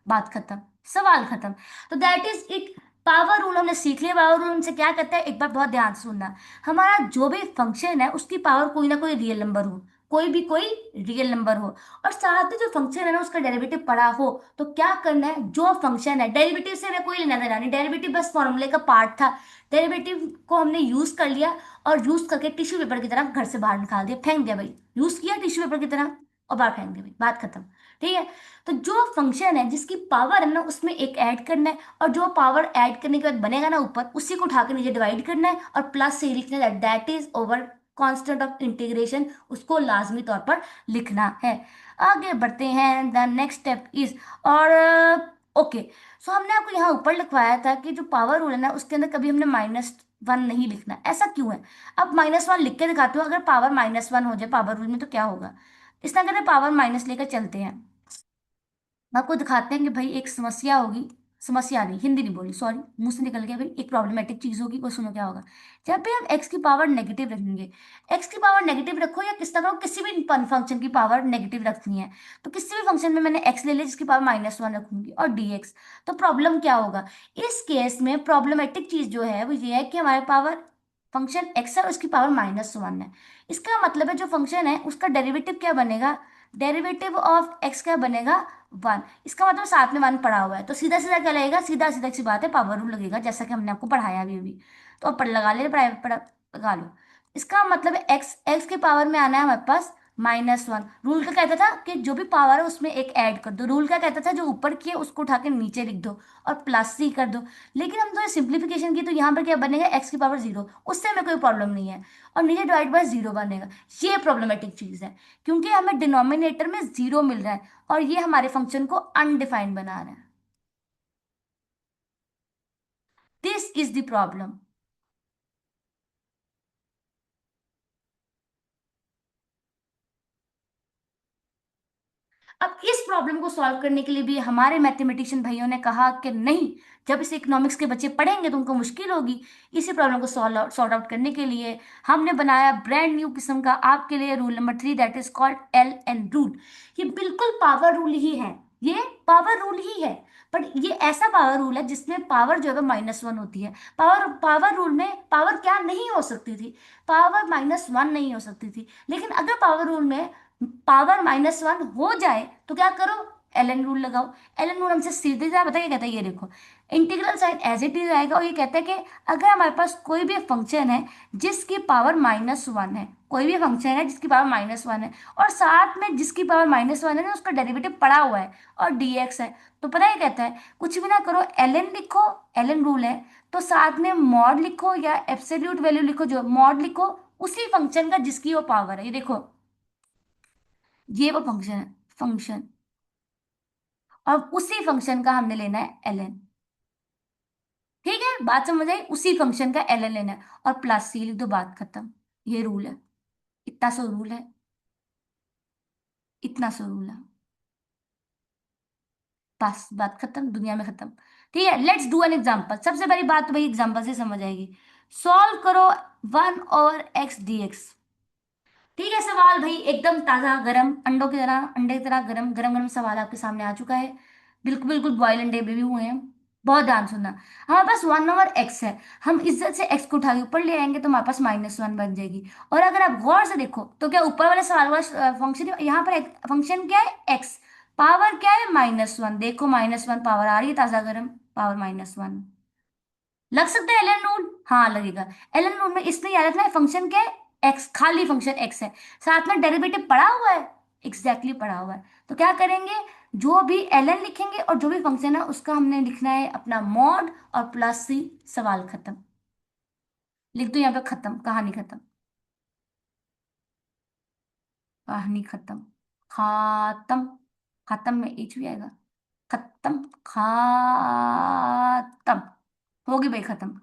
बात खत्म, सवाल खत्म। तो that is it. Power rule हमने सीख लिया। पावर रूल हमसे क्या कहता है, एक बार बहुत ध्यान से सुनना, हमारा जो भी फंक्शन है उसकी पावर कोई ना कोई रियल नंबर हो, कोई भी कोई रियल नंबर हो, और साथ में जो फंक्शन है ना उसका डेरिवेटिव पड़ा हो, तो क्या करना है, जो फंक्शन है, डेरिवेटिव से हमें कोई लेना देना नहीं, डेरिवेटिव बस फॉर्मूले का पार्ट था। डेरिवेटिव को हमने यूज कर लिया, और यूज करके टिश्यू पेपर की तरह घर से बाहर निकाल दिया, फेंक दिया भाई, यूज किया टिश्यू पेपर की तरह और बाहर फेंक दिया भाई, बात खत्म। ठीक है, तो जो फंक्शन है जिसकी पावर है ना उसमें एक ऐड करना है, और जो पावर ऐड करने के बाद बनेगा ना ऊपर, उसी को उठा के नीचे डिवाइड करना है, और प्लस से लिखना है, that is over constant of integration, उसको लाजमी तौर पर लिखना है। आगे बढ़ते हैं, द नेक्स्ट स्टेप इज, और ओके, सो हमने आपको यहाँ ऊपर लिखवाया था कि जो पावर रूल है ना उसके अंदर कभी हमने -1 नहीं लिखना, ऐसा क्यों है? अब -1 लिख के दिखाते हो, अगर पावर -1 हो जाए पावर रूल में तो क्या होगा। इस तरह कहते पावर माइनस लेकर चलते हैं, आपको दिखाते हैं कि भाई एक समस्या होगी, समस्या नहीं, हिंदी नहीं बोली, सॉरी, मुंह से निकल गया भाई, एक प्रॉब्लमेटिक चीज होगी, वो सुनो क्या होगा। जब भी हम एक्स की पावर नेगेटिव रखेंगे, एक्स की पावर नेगेटिव रखो या किस तरह किसी भी फंक्शन की पावर नेगेटिव रखनी है, तो किसी भी फंक्शन में मैंने एक्स ले लिया जिसकी पावर -1 रखूंगी और dx, तो प्रॉब्लम क्या होगा, इस केस में प्रॉब्लमेटिक चीज जो है वो ये है कि हमारे पावर फंक्शन एक्स है और उसकी पावर -1 है। इसका मतलब है जो फंक्शन है उसका डेरिवेटिव क्या बनेगा, डेरिवेटिव ऑफ एक्स क्या बनेगा, 1। इसका मतलब साथ में 1 पड़ा हुआ है, तो सीधा सीधा क्या लगेगा, सीधा सीधा सी बात है, पावर रूल लगेगा, जैसा कि हमने आपको पढ़ाया अभी। तो अब पढ़ लगा ले, लगा लो। इसका मतलब है एक्स, एक्स के पावर में आना है हमारे पास -1। रूल क्या कहता था कि जो भी पावर है उसमें एक ऐड कर दो, रूल क्या कहता था जो ऊपर किया उसको उठा के नीचे लिख दो और प्लस सी कर दो। लेकिन हम तो सिंप्लीफिकेशन की, तो यहाँ पर क्या बनेगा, एक्स की पावर 0, उससे हमें कोई प्रॉब्लम नहीं है, और नीचे डिवाइड बाय 0 बनेगा। ये प्रॉब्लमेटिक चीज है, क्योंकि हमें डिनोमिनेटर में 0 मिल रहा है, और ये हमारे फंक्शन को अनडिफाइंड बना रहा है। This is the problem. अब इस प्रॉब्लम को सॉल्व करने के लिए भी हमारे मैथमेटिशियन भाइयों ने कहा कि नहीं, जब इसे इकोनॉमिक्स के बच्चे पढ़ेंगे तो उनको मुश्किल होगी। इसी प्रॉब्लम को सॉल्व आउट करने के लिए हमने बनाया ब्रांड न्यू किस्म का आपके लिए rule number 3, that is called l n rule. ये बिल्कुल पावर रूल ही है, ये पावर रूल ही है। बट ये ऐसा पावर रूल है जिसमें पावर जो है -1 होती है। पावर पावर रूल में पावर क्या नहीं हो सकती थी, पावर -1 नहीं हो सकती थी। लेकिन अगर पावर रूल में पावर -1 हो जाए तो क्या करो, एल एन रूल लगाओ। एल एन रूल हमसे सीधे सीधा पता है क्या कहता है, ये देखो, integral sign as it is आएगा और ये कहता है कि अगर हमारे पास कोई भी फंक्शन है जिसकी पावर -1 है, कोई भी फंक्शन है जिसकी पावर -1 है, और साथ में जिसकी पावर -1 है ना उसका डेरिवेटिव पड़ा हुआ है और dx है, तो पता है क्या कहता है, कुछ भी ना करो, एल एन लिखो, एल एन रूल है, तो साथ में मॉड लिखो या एब्सोल्यूट वैल्यू लिखो, जो मॉड लिखो उसी फंक्शन का जिसकी वो पावर है। ये देखो, ये वो फंक्शन है, फंक्शन, और उसी फंक्शन का हमने लेना है एल एन। ठीक है, बात समझ आई, उसी फंक्शन का एल एन लेना है और प्लस सी लिख दो, बात खत्म। ये रूल है, इतना सो रूल है, इतना सो रूल है, बस बात खत्म, दुनिया में खत्म। ठीक है, लेट्स डू एन एग्जाम्पल। सबसे बड़ी बात तो भाई एग्जाम्पल से समझ आएगी। सॉल्व करो 1/x dx। ठीक है, सवाल भाई एकदम ताजा गरम अंडों की तरह, अंडे की तरह गरम गरम गरम सवाल आपके सामने आ चुका है। बिल्कुल बिल्कुल बॉयल अंडे भी हुए हैं। बहुत ध्यान सुनना। हमारे पास 1/x है, हम इज्जत से x को उठा के ऊपर ले आएंगे तो हमारे पास -1 बन जाएगी। और अगर आप गौर से देखो तो क्या ऊपर वाले सवाल वाला फंक्शन, यहाँ पर फंक्शन क्या है, x, पावर क्या है -1, देखो -1 पावर आ रही है ताजा गरम, पावर -1। लग सकता है एलन रूल, हाँ लगेगा। एलन रूल में इसमें याद रखना है फंक्शन क्या है, एक्स, खाली फंक्शन एक्स है, साथ में डेरिवेटिव पड़ा हुआ है, एग्जैक्टली पड़ा हुआ है। तो क्या करेंगे, जो भी एलन लिखेंगे और जो भी फंक्शन है उसका हमने लिखना है अपना मॉड और प्लस सी, सवाल खत्म। लिख दो यहाँ पे खत्म, कहानी खत्म, कहानी खत्म, खात्म, खत्म में एच भी आएगा, खत्म, खात्म, होगी भाई खत्म।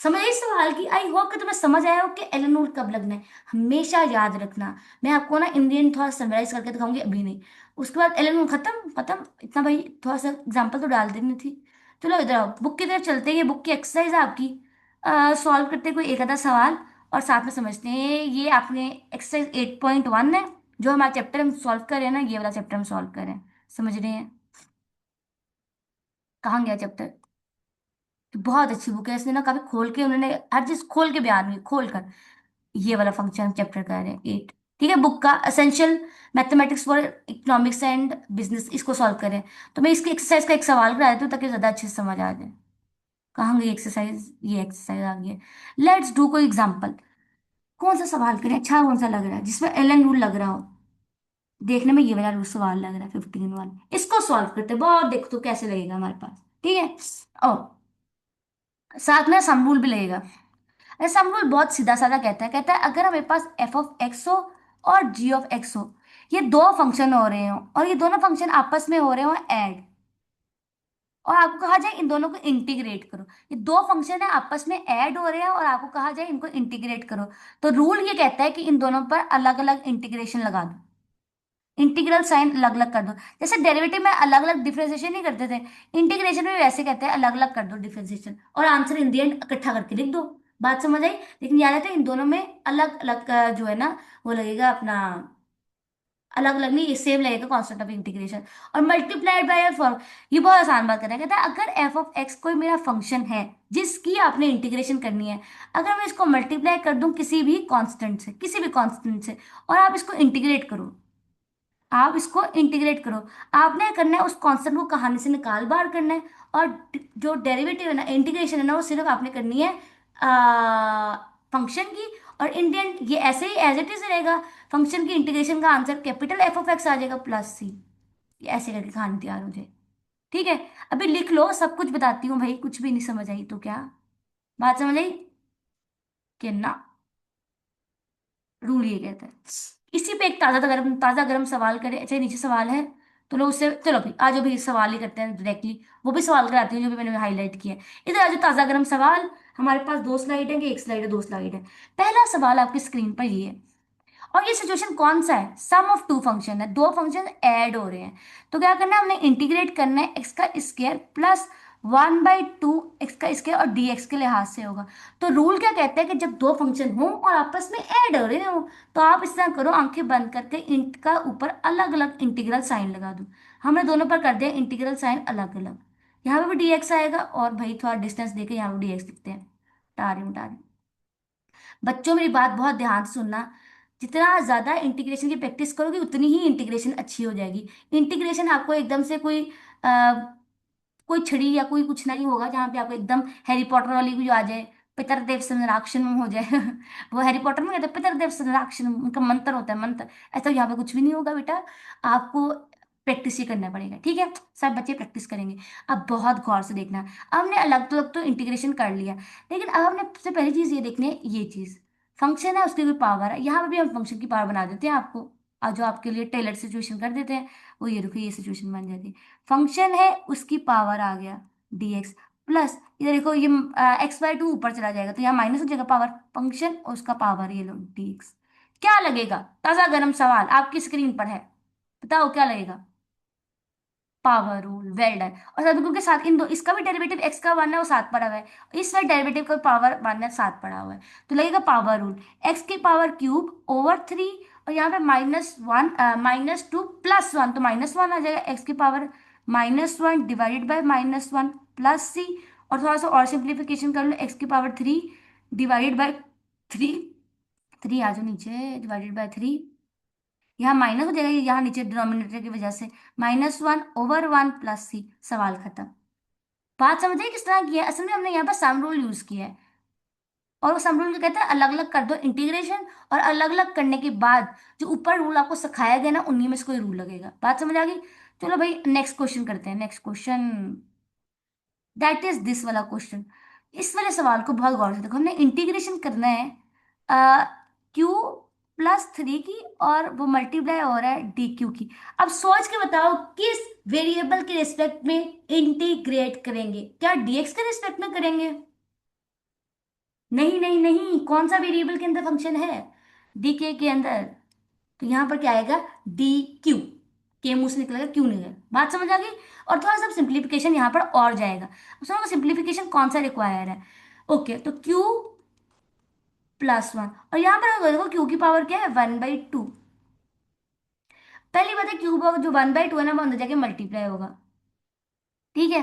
समझ आई सवाल की, आई होप कि तुम्हें समझ आया हो कि एलेनोर कब लगना है। हमेशा याद रखना, मैं आपको ना इंडियन थोड़ा समराइज करके दिखाऊंगी, अभी नहीं। उसके बाद एलेनोर खत्म खत्म, इतना भाई थोड़ा सा एग्जांपल तो डाल देनी थी। चलो इधर आओ, बुक की तरफ चलते हैं, ये बुक की एक्सरसाइज है आपकी। सॉल्व करते हैं कोई एक आधा सवाल और साथ में समझते हैं। ये आपने एक्सरसाइज 8.1 है, जो हमारा चैप्टर हम सॉल्व कर रहे हैं ना, ये वाला चैप्टर हम सॉल्व कर रहे हैं, समझ रहे हैं। कहाँ गया चैप्टर, बहुत अच्छी बुक है, इसने ना काफी खोल के, उन्होंने हर चीज खोल के बयान हुई, खोल कर। ये वाला फंक्शन चैप्टर का है 8। ठीक है, बुक का essential mathematics for economics and business, इसको सॉल्व करें। तो मैं इसकी एक्सरसाइज का एक सवाल करा देती हूँ ताकि ज्यादा अच्छे से समझ आ जाए। कहाँ गई एक्सरसाइज, ये एक्सरसाइज आ गई है। लेट्स डू कोई एग्जाम्पल। कौन सा सवाल करें, अच्छा कौन सा लग रहा है जिसमें एलन रूल लग रहा हो। देखने में ये वाला रूल सवाल लग रहा है 15 वाला, इसको सॉल्व करते हैं, बहुत देखो तो कैसे लगेगा हमारे पास। ठीक है, और साथ में सम रूल भी लगेगा। अरे सम रूल बहुत सीधा साधा कहता है अगर हमारे पास एफ ऑफ एक्स हो और जी ऑफ एक्स हो, ये दो फंक्शन हो रहे हो और ये दोनों फंक्शन आपस में हो रहे हो ऐड, और आपको कहा जाए इन दोनों को इंटीग्रेट करो। ये दो फंक्शन है आपस में ऐड हो रहे हैं और आपको कहा जाए इनको इंटीग्रेट करो। तो रूल ये कहता है कि इन दोनों पर अलग अलग इंटीग्रेशन लगा दो, इंटीग्रल साइन अलग अलग कर दो। जैसे डेरिवेटिव में अलग अलग डिफरेंशिएशन नहीं करते थे, इंटीग्रेशन में वैसे कहते हैं अलग अलग कर दो डिफरेंशिएशन, और आंसर इन दी एंड इकट्ठा करके लिख दो। बात समझ आई, लेकिन याद है इन दोनों में अलग अलग का जो है ना, वो लगेगा अपना, अलग अलग नहीं, ये सेम लगेगा कांस्टेंट ऑफ इंटीग्रेशन। और मल्टीप्लाइड बाय फॉर, ये बहुत आसान बात कर रहा है, कहता है अगर एफ ऑफ एक्स कोई मेरा फंक्शन है जिसकी आपने इंटीग्रेशन करनी है, अगर मैं इसको मल्टीप्लाई कर दूं किसी भी कांस्टेंट से, किसी भी कांस्टेंट से, और आप इसको इंटीग्रेट करो, आप इसको इंटीग्रेट करो, आपने करना है उस कांस्टेंट को कहानी से निकाल बाहर करना है। और जो डेरिवेटिव है ना, इंटीग्रेशन है ना, वो सिर्फ आपने करनी है फंक्शन की। और इंडियन ये ऐसे ही एज इट इज रहेगा, फंक्शन की इंटीग्रेशन का answer capital F of X आ जाएगा प्लस सी। ये ऐसे करके कहानी तैयार हो जाए। ठीक है, अभी लिख लो, सब कुछ बताती हूँ भाई, कुछ भी नहीं समझ आई तो क्या, बात समझ आई कि ना। रूल ये कहता है, इसी पे एक ताजा गरम सवाल करें। अच्छा नीचे सवाल है, तो लोग उससे, चलो भाई आज भी सवाल ही करते हैं डायरेक्टली, वो भी सवाल कराती हूँ जो भी मैंने हाईलाइट किया है। इधर आज ताजा गरम सवाल, हमारे पास दो स्लाइड है कि एक स्लाइड है, दो स्लाइड है। पहला सवाल आपकी स्क्रीन पर ये है, और ये सिचुएशन कौन सा है, सम ऑफ टू फंक्शन है, दो फंक्शन ऐड हो रहे हैं। तो क्या करना है, हमने इंटीग्रेट करना है एक्स का स्क्वायर प्लस 1/2 एक्स का स्क्वायर और डी एक्स के लिहाज से होगा। तो रूल क्या कहता है कि जब दो फंक्शन हो और आपस में ऐड हो रहे हो, तो आप इस तरह करो, आंखें बंद करके इंट का ऊपर अलग अलग इंटीग्रल साइन लगा दो। हमने दोनों पर कर दिया इंटीग्रल साइन अलग अलग। यहाँ पे भी डी एक्स आएगा, और भाई थोड़ा डिस्टेंस देके यहाँ पे डी एक्स लिखते हैं। टारी टारी। बच्चों मेरी बात बहुत ध्यान से सुनना, जितना ज्यादा इंटीग्रेशन की प्रैक्टिस करोगे उतनी ही इंटीग्रेशन अच्छी हो जाएगी। इंटीग्रेशन आपको एकदम से कोई छड़ी या कोई कुछ नहीं होगा जहाँ पे आपको एकदम हैरी पॉटर वाली भी आ जाए, पितरदेव संराक्षण हो जाए। वो हैरी पॉटर में कहते हैं पितरदेव संराक्षण, उनका मंत्र होता है मंत्र। ऐसा यहाँ पे कुछ भी नहीं होगा बेटा, आपको प्रैक्टिस ही करना पड़ेगा, ठीक है। सब बच्चे प्रैक्टिस करेंगे। अब बहुत गौर से देखना, अब हमने अलग अलग तो इंटीग्रेशन कर लिया, लेकिन अब हमने सबसे पहली चीज ये देखनी है, ये चीज फंक्शन है उसकी कोई पावर है। यहाँ पे भी हम फंक्शन की पावर बना देते हैं आपको, और जो आपके लिए टेलर सिचुएशन कर देते हैं, वो ये देखो ये सिचुएशन बन जाती है। फंक्शन है उसकी पावर आ गया dx प्लस, इधर देखो ये x/2 ऊपर चला जाएगा तो यहाँ माइनस हो जाएगा, पावर फंक्शन और उसका पावर ये लो dx। क्या लगेगा, ताजा गर्म सवाल आपकी स्क्रीन पर है, बताओ क्या लगेगा। Power rule, well done. और सदगुरु के साथ इन दो, इसका भी डेरिवेटिव एक्स का वन है वो सात पड़ा हुआ है, इस वाले डेरिवेटिव का पावर वन है सात पड़ा हुआ है। तो लगेगा पावर रूल, एक्स की पावर क्यूब ओवर थ्री, और यहाँ पे -1 -2 +1, तो -1 आ जाएगा, एक्स की पावर -1 डिवाइडेड बाय -1 प्लस सी। और थोड़ा सा और सिंप्लीफिकेशन कर लो, एक्स की पावर 3 डिवाइडेड बाय 3, 3 आ जाओ नीचे, डिवाइडेड बाय 3, यहाँ माइनस हो जाएगा, ये यहाँ नीचे डिनोमिनेटर की वजह से, -1/1 प्लस सी, सवाल खत्म। बात समझे किस तरह की है, असल में हमने यहाँ पर सम रूल यूज किया है, और वो सम रूल क्या कहता है, अलग अलग कर दो इंटीग्रेशन, और अलग अलग करने के बाद जो ऊपर रूल आपको सिखाया गया ना उन्हीं में से कोई रूल लगेगा। बात समझ आ गई। चलो भाई नेक्स्ट क्वेश्चन करते हैं, next question that is this वाला क्वेश्चन। इस वाले सवाल को बहुत गौर से देखो, हमने इंटीग्रेशन करना है क्यू +3 की, और वो मल्टीप्लाई हो रहा है डी क्यू की। अब सोच के बताओ किस वेरिएबल के रिस्पेक्ट में इंटीग्रेट करेंगे, क्या डीएक्स के रिस्पेक्ट में करेंगे। नहीं नहीं नहीं, कौन सा वेरिएबल के अंदर फंक्शन है, डी के अंदर। तो यहाँ पर क्या आएगा, डी क्यू, के मुंह से निकलेगा क्यू निकलेगा। बात समझ आ गई। और थोड़ा सा सिंप्लीफिकेशन यहाँ पर और जाएगा, सुनो सिंप्लीफिकेशन कौन सा रिक्वायर है। ओके, तो क्यू +1, और यहाँ पर देखो क्यू की पावर क्या है, 1/2। पहली बात है क्यू जो 1/2 है ना, वो अंदर जाके मल्टीप्लाई होगा, ठीक है।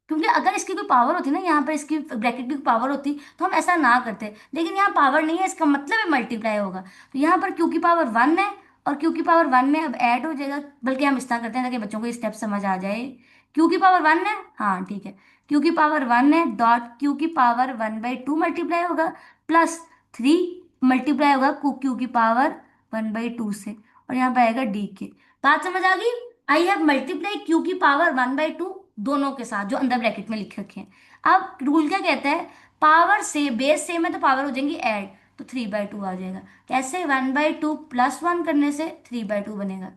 क्योंकि अगर इसकी कोई पावर होती ना, यहाँ पर इसकी ब्रैकेट की पावर होती तो हम ऐसा ना करते, लेकिन यहाँ पावर नहीं है, इसका मतलब है मल्टीप्लाई होगा। तो यहाँ पर क्यू की पावर 1 है, और क्यू की पावर 1 में अब ऐड हो जाएगा, बल्कि हम इस तरह करते हैं ताकि बच्चों को स्टेप समझ आ जाए। क्यू की पावर 1 है, हाँ ठीक है, क्यू की पावर 1 है डॉट क्यू की पावर 1/2 मल्टीप्लाई होगा, +3 मल्टीप्लाई होगा क्यू की पावर 1/2 से, और यहाँ पे आएगा डी के। बात समझ आ गई। आई हैव मल्टीप्लाई क्यू की पावर 1/2 दोनों के साथ जो अंदर ब्रैकेट में लिख रखे हैं। अब रूल क्या कहता है, पावर से बेस सेम है तो पावर हो जाएंगी ऐड, तो 3/2 आ जाएगा। कैसे, 1/2 +1 करने से 3/2 बनेगा,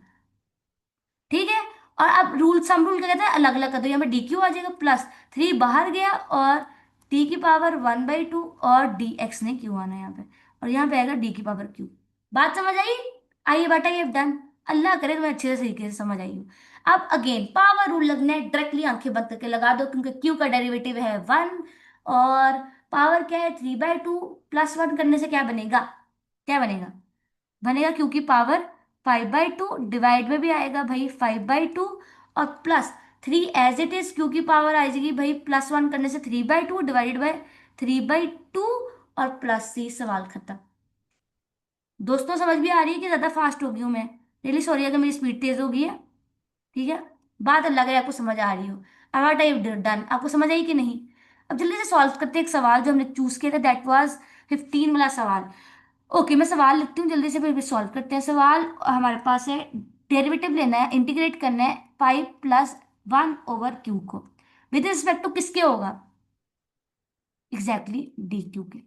ठीक है। और अब रूल, सम रूल क्या कहता है, अलग अलग कर दो, यहाँ पे डी क्यू आ जाएगा, +3 बाहर गया, और डी की पावर 1/2, और डी एक्स ने क्यू आना है यहाँ पे, और यहाँ पे आएगा डी की पावर क्यू। बात समझ आई। आइए बेटा ये डन, अल्लाह करे तुम्हें अच्छे से तरीके से समझ आई हो। अब अगेन पावर रूल लगना है, डायरेक्टली आंखें बंद करके लगा दो, क्योंकि क्यू का डेरिवेटिव है 1, और पावर क्या है 3/2, +1 करने से क्या बनेगा, क्या बनेगा, बनेगा क्यू की पावर 5/2, डिवाइड में भी आएगा भाई 5/2, और +3 एज इट इज, क्यू की पावर आ जाएगी भाई +1 करने से 3/2 डिवाइडेड बाय 3/2, और +c, सवाल खत्म। दोस्तों समझ भी आ रही है कि ज्यादा फास्ट हो गई हूँ मैं, रियली सॉरी अगर मेरी स्पीड तेज हो गई है, ठीक है। बात अलग है, आपको समझ आ रही हो। अब व्हाट आई डन, आपको समझ आई कि नहीं। अब जल्दी से सॉल्व करते हैं एक सवाल जो हमने चूज किया था, दैट वाज 15 वाला सवाल। ओके, मैं सवाल लिखती हूँ जल्दी से, फिर भी सॉल्व करते हैं। सवाल हमारे पास है, डेरिवेटिव लेना है, इंटीग्रेट करना है 5+1/क्यू को, विद रिस्पेक्ट टू किसके होगा, एग्जैक्टली डी क्यू के।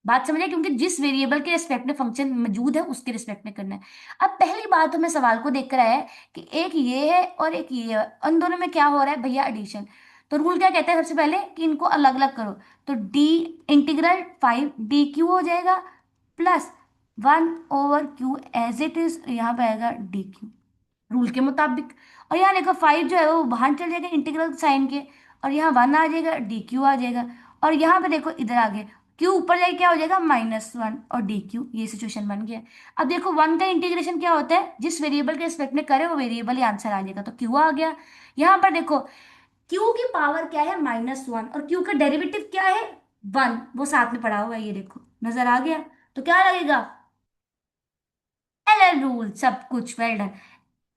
बात समझे, क्योंकि जिस वेरिएबल के रिस्पेक्ट में फंक्शन मौजूद है उसके रिस्पेक्ट में करना है। अब पहली बात हमें सवाल को देखकर आया है कि एक ये है और एक ये है, उन दोनों में क्या हो रहा है भैया, एडिशन। तो रूल क्या कहता है, सबसे पहले कि इनको अलग अलग करो, तो डी इंटीग्रल 5 डी क्यू हो जाएगा, plus 1/q as it is, यहाँ पे आएगा डी क्यू, रूल के मुताबिक। और यहाँ देखो 5 जो है वो बाहर चल जाएगा इंटीग्रल साइन के, और यहाँ 1 आ जाएगा, डी क्यू आ जाएगा। और यहाँ पे देखो इधर आगे क्यू ऊपर जाके क्या हो जाएगा, -1 और डी क्यू, ये सिचुएशन बन गया। अब देखो 1 का इंटीग्रेशन क्या होता है, जिस वेरिएबल के रिस्पेक्ट में करे वो वेरिएबल ही आंसर आ जाएगा, तो क्यू आ गया। यहाँ पर देखो क्यू की पावर क्या है, -1, और क्यू का डेरिवेटिव क्या है, 1, वो साथ में पड़ा हुआ है, ये देखो नजर आ गया। तो क्या लगेगा, एल एल रूल, सब कुछ वेल डन।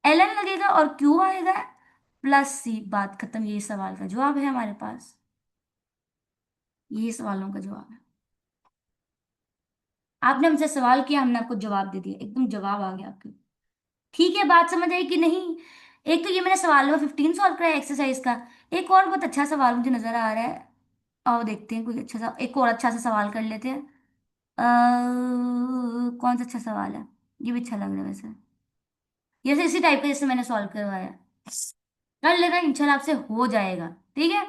एल एन लगेगा और क्यू आएगा, +c, बात खत्म। ये सवाल का जवाब है हमारे पास, ये सवालों का जवाब है। आपने हमसे सवाल किया, हमने आपको जवाब दे दिया, एकदम जवाब आ गया आपके। ठीक है, बात समझ आई कि नहीं। एक तो ये मैंने सवाल नंबर 15 सॉल्व कराया एक्सरसाइज का। एक और बहुत अच्छा सवाल मुझे नजर आ रहा है, आओ देखते हैं कोई अच्छा सा, एक और अच्छा सा सवाल कर लेते हैं। कौन सा अच्छा सवाल है, ये भी अच्छा लग रहा है वैसे, जैसे इसी टाइप का जैसे मैंने सॉल्व करवाया, कर लेना इंशाल्लाह आपसे हो जाएगा। ठीक है,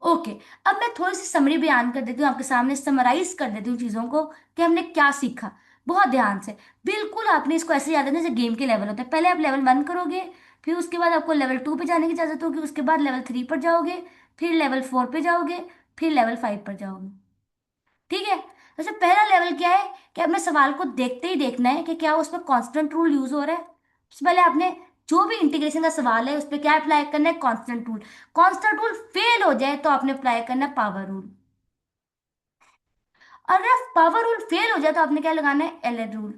ओके। अब मैं थोड़ी सी समरी बयान कर देती हूँ आपके सामने, समराइज कर देती हूँ चीजों को कि हमने क्या सीखा। बहुत ध्यान से, बिल्कुल आपने इसको ऐसे याद रखना जैसे गेम के लेवल होते हैं। पहले आप लेवल 1 करोगे, फिर उसके बाद आपको लेवल 2 पे जाने की इजाजत होगी, उसके बाद लेवल 3 पर जाओगे, फिर लेवल 4 पे जाओगे, फिर लेवल 5 पर जाओगे। ठीक है, तो सबसे पहला लेवल क्या है कि आपने सवाल को देखते ही देखना है कि क्या उसमें कांस्टेंट रूल यूज हो रहा है। सबसे पहले आपने जो भी इंटीग्रेशन का सवाल है उस पर क्या अप्लाई करना है, constant rule. Constant rule fail हो जाए तो आपने अप्लाई करना है पावर रूल, और अगर पावर रूल फेल हो जाए तो आपने क्या लगाना है, L rule.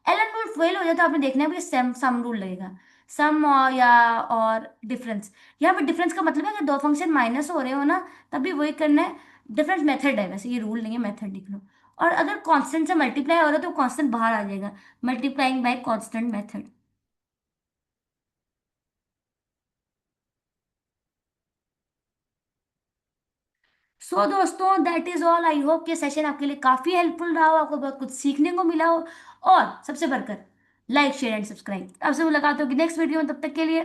L rule fail हो जाए तो आपने देखना है कि सम रूल लगेगा। सम और या और डिफरेंस, यहाँ पे डिफरेंस का मतलब है कि दो फंक्शन माइनस हो रहे हो ना, तभी वही करना है। डिफरेंस मेथड है वैसे, ये रूल नहीं है, मेथड लिख लो। और अगर कांस्टेंट से मल्टीप्लाई हो रहा है तो कांस्टेंट बाहर आ जाएगा, मल्टीप्लाइंग बाय कांस्टेंट मेथड। सो दोस्तों that is all, I hope कि सेशन आपके लिए काफी हेल्पफुल रहा हो, आपको बहुत कुछ सीखने को मिला हो। और सबसे बढ़कर लाइक शेयर एंड सब्सक्राइब। आपसे मुलाकात होगी नेक्स्ट वीडियो में, तब तक के लिए